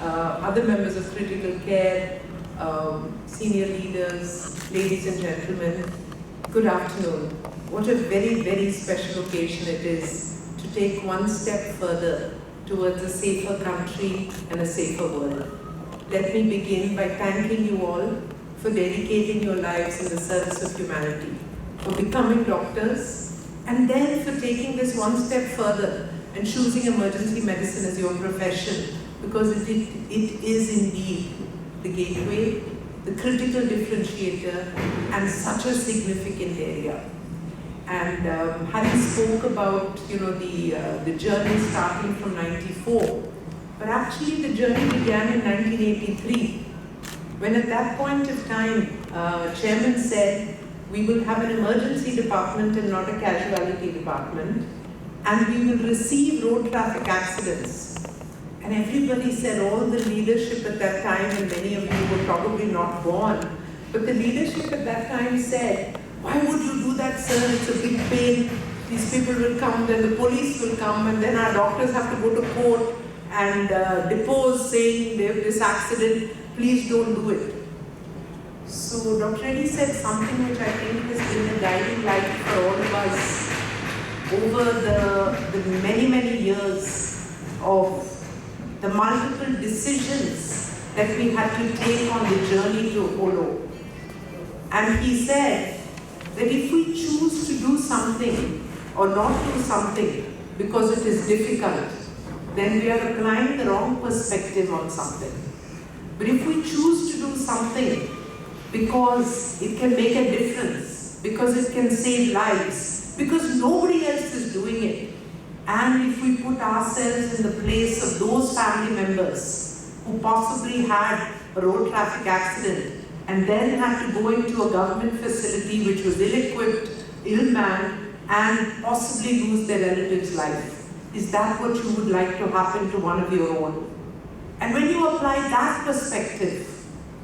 other members of critical care, senior leaders, ladies and gentlemen, good afternoon. What a very, very special occasion it is to take one step further towards a safer country and a safer world. Let me begin by thanking you all for dedicating your lives in the service of humanity, for becoming doctors, and then for taking this one step further and choosing emergency medicine as your profession, because it is indeed the gateway, the critical differentiator, and such a significant area. And Hari spoke about, the journey starting from '94, but actually the journey began in 1983, when at that point of time, Chairman said, we will have an emergency department and not a casualty department, and we will receive road traffic accidents. And everybody said, all the leadership at that time, and many of you were probably not born, but the leadership at that time said, why would you do that, sir? It's a big pain. These people will come, then the police will come, and then our doctors have to go to court and depose saying they have this accident, please don't do it. So Dr. Reddy said something which I think has been a guiding light for all of us over the many, many years of the multiple decisions that we had to take on the journey to Apollo. And he said that if we choose to do something or not do something because it is difficult, then we are applying the wrong perspective on something. But if we choose to do something because it can make a difference, because it can save lives, because nobody else is doing it, and if we put ourselves in the place of those family members who possibly had a road traffic accident and then had to go into a government facility which was ill-equipped, ill-manned, and possibly lose their relative's life, is that what you would like to happen to one of your own? And when you apply that perspective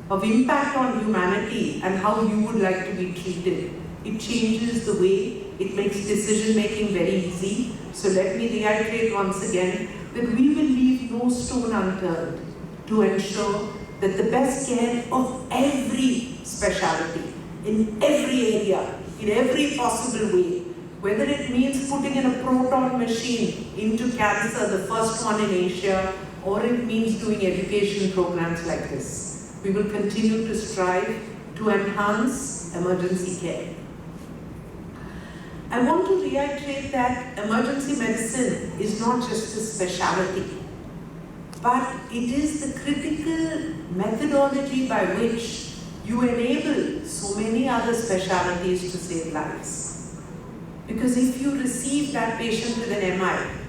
of impact on humanity and how you would like to be treated, it changes the way, it makes decision-making very easy. So let me reiterate once again that we will leave no stone unturned to ensure that the best care of every specialty, in every area, in every possible way, whether it means putting in a proton machine into cancer, the first one in Asia, or it means doing education programs like this, we will continue to strive to enhance emergency care. I want to reiterate that emergency medicine is not just a specialty, but it is the critical methodology by which you enable so many other specialties to save lives. Because if you receive that patient with an MI,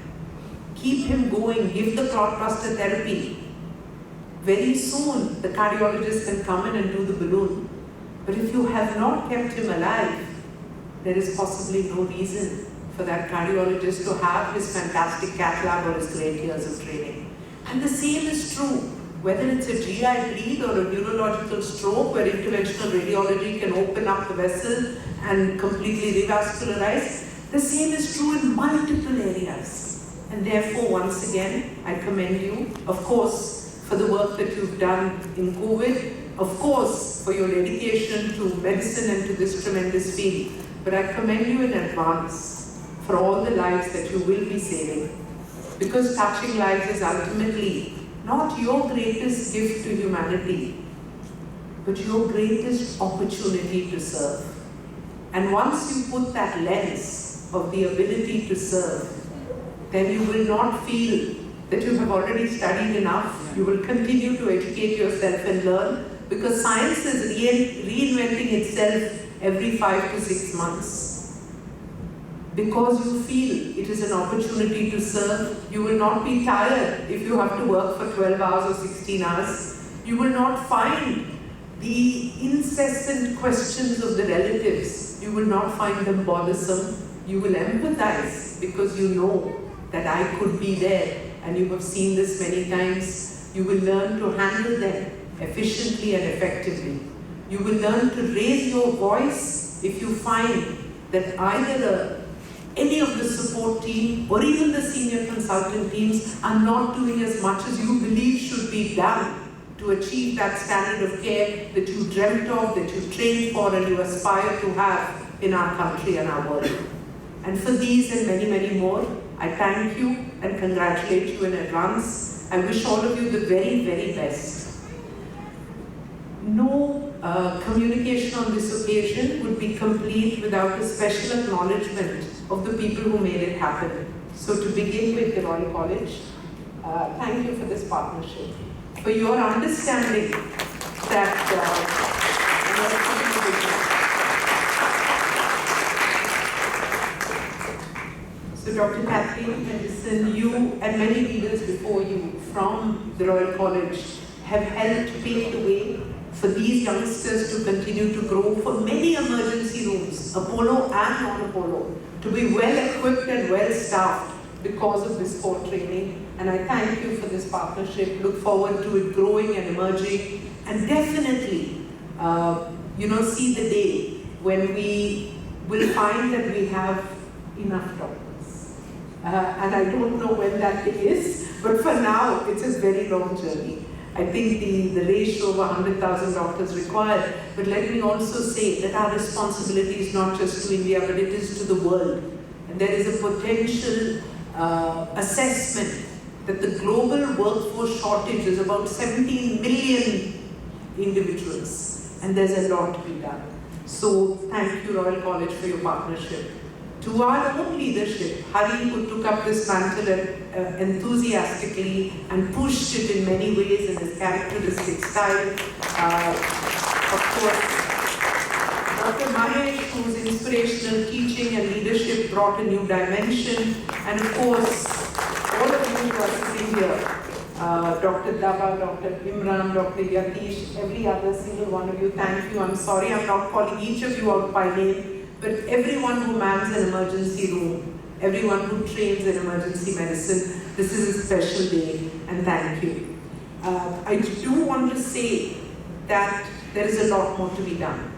keep him going, give the clotbuster therapy, very soon the cardiologist can come in and do the balloon. But if you have not kept him alive, there is possibly no reason for that cardiologist to have his fantastic cath lab or his great years of training. And the same is true, whether it's a GI bleed or a neurological stroke where interventional radiology can open up the vessel and completely revascularize. The same is true in multiple areas. And therefore, once again, I commend you, of course, for the work that you've done in COVID, of course, for your dedication to medicine and to this tremendous field. But I commend you in advance for all the lives that you will be saving. Because touching lives is ultimately not your greatest gift to humanity, but your greatest opportunity to serve. And once you put that lens of the ability to serve, then you will not feel that you have already studied enough. You will continue to educate yourself and learn, because science is reinventing itself every 5 to 6 months. Because you feel it is an opportunity to serve, you will not be tired if you have to work for 12 hours or 16 hours. You will not find the incessant questions of the relatives. You will not find them bothersome. You will empathize because you know that I could be there, and you have seen this many times. You will learn to handle them efficiently and effectively. You will learn to raise your voice if you find that either any of the support team or even the senior consultant teams are not doing as much as you believe should be done to achieve that standard of care that you dreamt of, that you trained for and you aspire to have in our country and our world. And for these and many, many more, I thank you and congratulate you in advance. I wish all of you the very, very best. No communication on this occasion would be complete without a special acknowledgement of the people who made it happen. So to begin with the Royal College, thank you for this partnership, for your understanding that so Dr. Kathleen Henderson, you and many leaders before you from the Royal College have helped pave the way for these youngsters to continue to grow, for many emergency rooms, Apollo and non-Apollo, to be well equipped and well staffed because of this core training. And I thank you for this partnership, look forward to it growing and emerging, and definitely, see the day when we will find that we have enough doctors. And I don't know when that day is, but for now, it's a very long journey. I think the ratio of 100,000 doctors required, but let me also say that our responsibility is not just to India, but it is to the world. And there is a potential assessment that the global workforce shortage is about 17 million individuals, and there's a lot to be done. So thank you, Royal College, for your partnership. To our own leadership, Hari, who took up this mantle enthusiastically and pushed it in many ways in his characteristic style. Of course, Dr. Mahesh, whose inspirational teaching and leadership brought a new dimension. And of course, all of you who are sitting here, Dr. Daba, Dr. Imran, Dr. Yatish, every other single one of you, thank you. I'm sorry I'm not calling each of you out by name, but everyone who mans an emergency room, everyone who trains in emergency medicine, this is a special day, and thank you. I do want to say that there is a lot more to be done.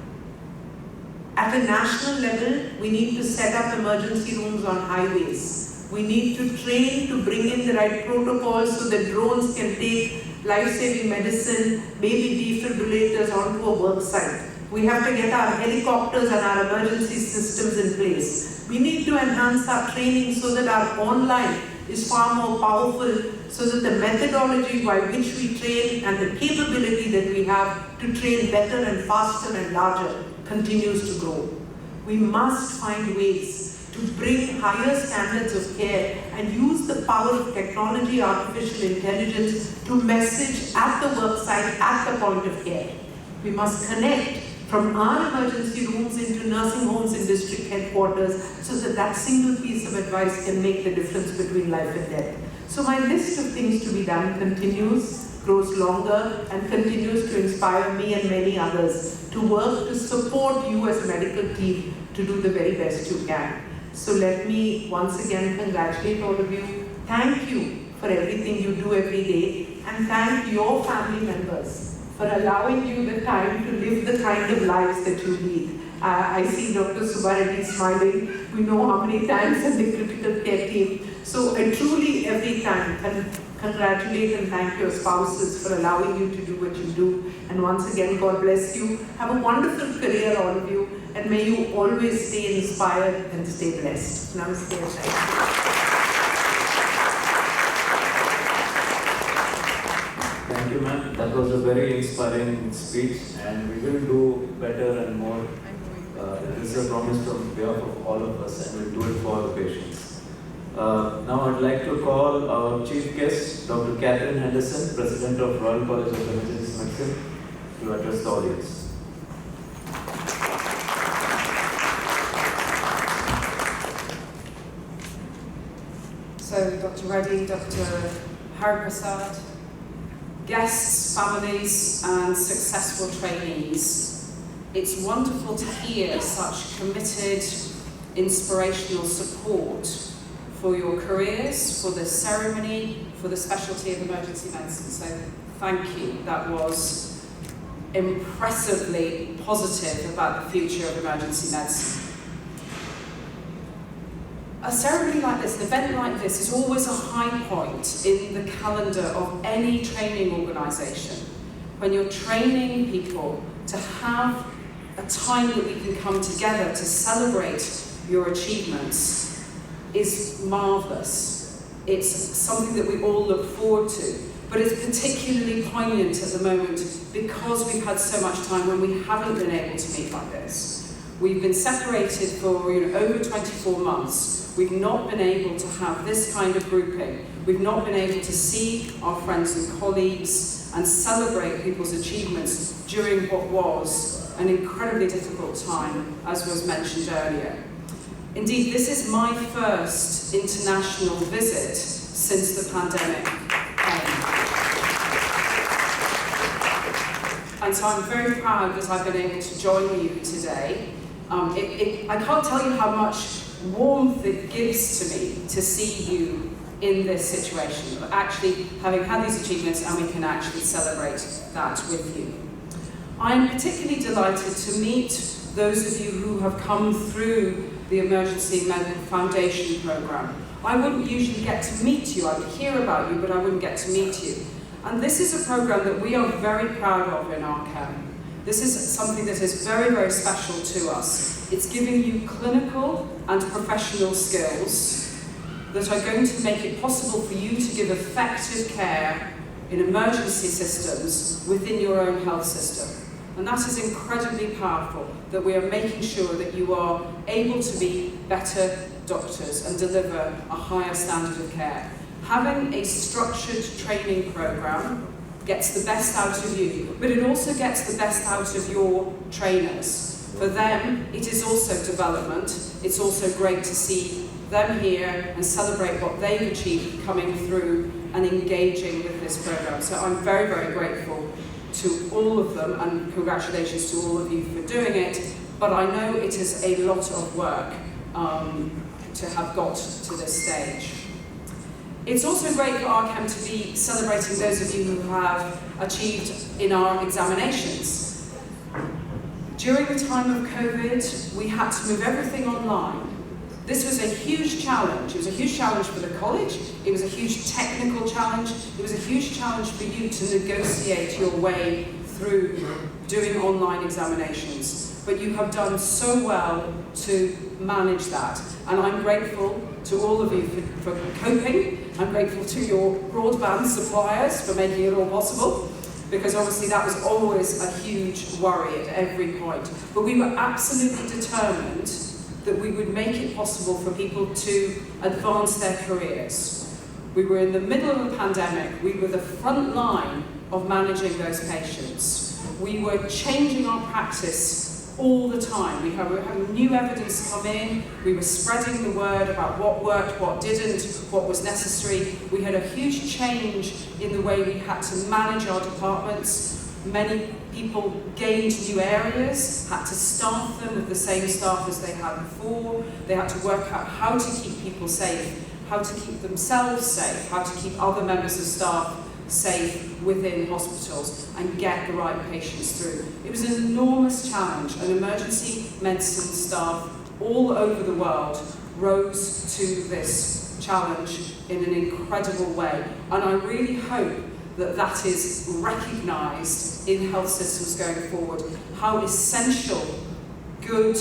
At a national level, we need to set up emergency rooms on highways. We need to train to bring in the right protocols so that drones can take life-saving medicine, maybe defibrillators onto a work site. We have to get our helicopters and our emergency systems in place. We need to enhance our training so that our online is far more powerful, so that the methodology by which we train and the capability that we have to train better and faster and larger continues to grow. We must find ways to bring higher standards of care and use the power of technology, artificial intelligence to message at the work site, at the point of care. We must connect from our emergency rooms into nursing homes in district headquarters so that that single piece of advice can make the difference between life and death. So my list of things to be done continues, grows longer, and continues to inspire me and many others to work to support you as a medical team to do the very best you can. So let me once again congratulate all of you. Thank you for everything you do every day, and thank your family members for allowing you the time to live the kind of lives that you lead. I see Dr. Subbareddy smiling. We know how many times in the critical care team. So I truly every time can congratulate and thank your spouses for allowing you to do what you do. And once again, God bless you. Have a wonderful career, all of you, and may you always stay inspired and stay blessed. Namaste. Thank you, ma'am. That was a very inspiring speech, and we will do better and more. This is a promise from behalf of all of us, and we'll do it for our patients. Now I'd like to call our chief guest, Dr. Catherine Henderson, President of Royal College of Emergency Medicine, to address the audience. So, Dr. Reddy, Dr. Hariprasad, guests, families, and successful trainees. It's wonderful to hear such committed, inspirational support for your careers, for the ceremony, for the specialty of emergency medicine. So thank you. That was impressively positive about the future of emergency medicine. a ceremony like this, an event like this, is always a high point in the calendar of any training organisation. When you're training people to have a time that we can come together to celebrate your achievements is marvellous. It's something that we all look forward to, but it's particularly poignant at the moment because we've had so much time when we haven't been able to meet like this. We've been separated for over 24 months. We've not been able to have this kind of grouping. We've not been able to see our friends and colleagues and celebrate people's achievements during what was an incredibly difficult time, as was mentioned earlier. Indeed, this is my first international visit since the pandemic came. And so I'm very proud that I've been able to join you today. I can't tell you how much warmth it gives to me to see you in this situation, of actually having had these achievements, and we can actually celebrate that with you. I'm particularly delighted to meet those of you who have come through the Emergency Medical Foundation programme. I wouldn't usually get to meet you. I would hear about you, but I wouldn't get to meet you. And this is a programme that we are very proud of in RCEM. This is something that is very, very special to us. It's giving you clinical and professional skills that are going to make it possible for you to give effective care in emergency systems within your own health system. And that is incredibly powerful, that we are making sure that you are able to be better doctors and deliver a higher standard of care. Having a structured training programme gets the best out of you, but it also gets the best out of your trainers. For them, it is also development. It's also great to see them here and celebrate what they've achieved coming through and engaging with this programme. So I'm very, very grateful to all of them, and congratulations to all of you for doing it, but I know it is a lot of work to have got to this stage. It's also great for RCEM to be celebrating those of you who have achieved in our examinations. During the time of COVID, we had to move everything online. This was a huge challenge. It was a huge challenge for the college. It was a huge technical challenge. It was a huge challenge for you to negotiate your way through doing online examinations. But you have done so well to manage that. And I'm grateful to all of you for coping. I'm grateful to your broadband suppliers for making it all possible, because obviously that was always a huge worry at every point. But we were absolutely determined that we would make it possible for people to advance their careers. We were in the middle of the pandemic. We were the front line of managing those patients. We were changing our practice all the time. We were having new evidence come in. We were spreading the word about what worked, what didn't, what was necessary. We had a huge change in the way we had to manage our departments. Many people gained new areas, had to staff them with the same staff as they had before. They had to work out how to keep people safe, how to keep themselves safe, how to keep other members of staff safe within hospitals and get the right patients through. It was an enormous challenge, and emergency medicine staff all over the world rose to this challenge in an incredible way. And I really hope that that is recognised in health systems going forward, how essential good,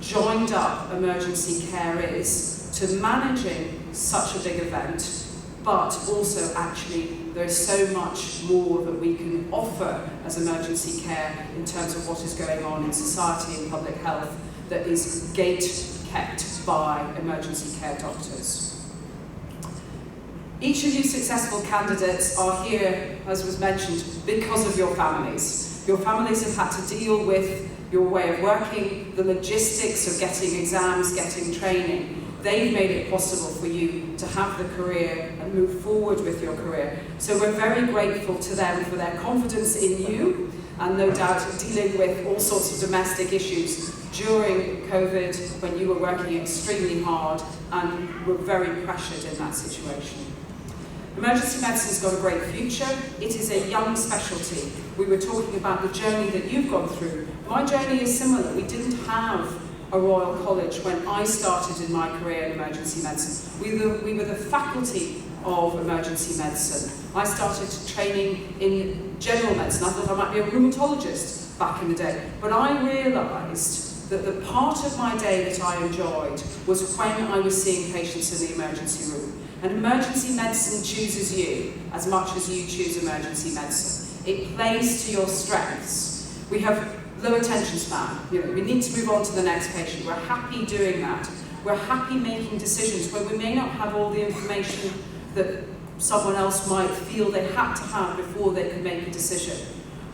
joined up emergency care is to managing such a big event, but also actually there's so much more that we can offer as emergency care in terms of what is going on in society and public health that is gate-kept by emergency care doctors. Each of you successful candidates are here, as was mentioned, because of your families. Your families have had to deal with your way of working, the logistics of getting exams, getting training. They've made it possible for you to have the career and move forward with your career. So we're very grateful to them for their confidence in you, and no doubt dealing with all sorts of domestic issues during COVID when you were working extremely hard and were very pressured in that situation. Emergency medicine's got a great future. It is a young specialty. We were talking about the journey that you've gone through. My journey is similar. We didn't have a Royal College when I started in my career in emergency medicine. We were the faculty of emergency medicine. I started training in general medicine. I thought I might be a rheumatologist back in the day. But I realised that the part of my day that I enjoyed was when I was seeing patients in the emergency room. And emergency medicine chooses you as much as you choose emergency medicine. It plays to your strengths. We have low attention span. We need to move on to the next patient. We're happy doing that. We're happy making decisions where we may not have all the information that someone else might feel they had to have before they could make a decision.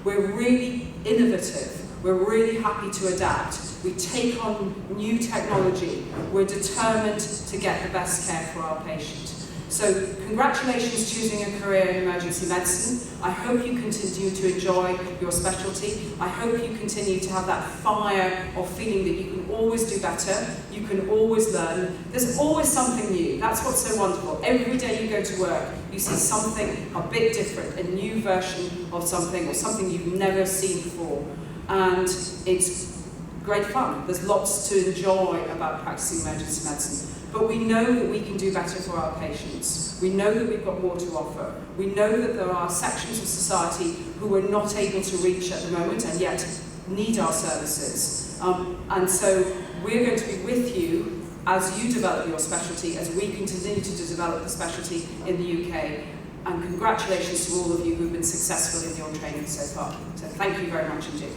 We're really innovative. We're really happy to adapt. We take on new technology. We're determined to get the best care for our patient. So congratulations choosing a career in emergency medicine. I hope you continue to enjoy your specialty. I hope you continue to have that fire of feeling that you can always do better, you can always learn. There's always something new. That's what's so wonderful. Every day you go to work, you see something a bit different, a new version of something or something you've never seen before. And it's great fun. There's lots to enjoy about practicing emergency medicine. But we know that we can do better for our patients. We know that we've got more to offer. We know that there are sections of society who we're not able to reach at the moment and yet need our services. And so we're going to be with you as you develop your specialty, as we continue to develop the specialty in the UK. And congratulations to all of you who've been successful in your training so far. So thank you very much indeed.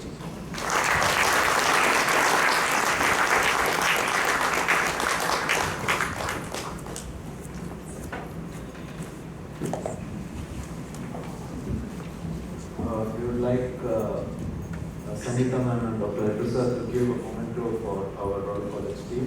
We would like Sangeeta ma'am and Dr. Eddu sir to give a memento for our Royal College team.